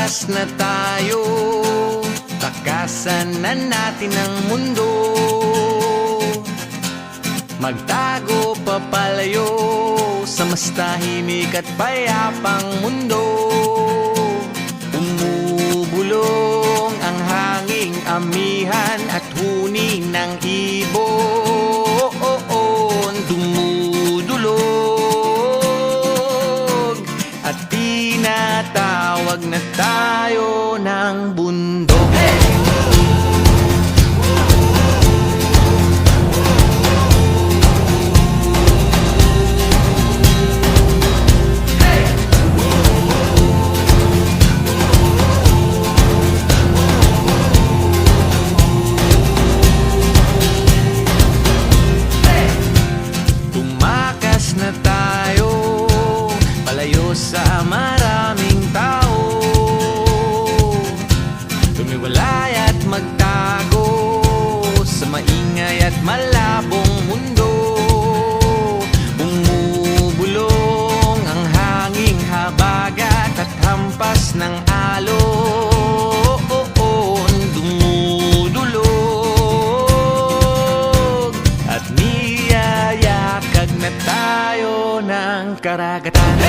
Tumakas na tayo, takasan na natin ang mundo. Magtago papalayo sa mas tahimik at payapang mundo. Umubulong ang hanging amihan at huni ng ibon. Dumudulog at tinatawag na tayo ng bundok. Na tayo, palayo sa maraming tao. Tumiwalay at magtago sa maingay at malabong mundo. Bumubulong ang hanging habagat at hampas ng alon. Dumudulog at niyayakag na tayo ng karagatan.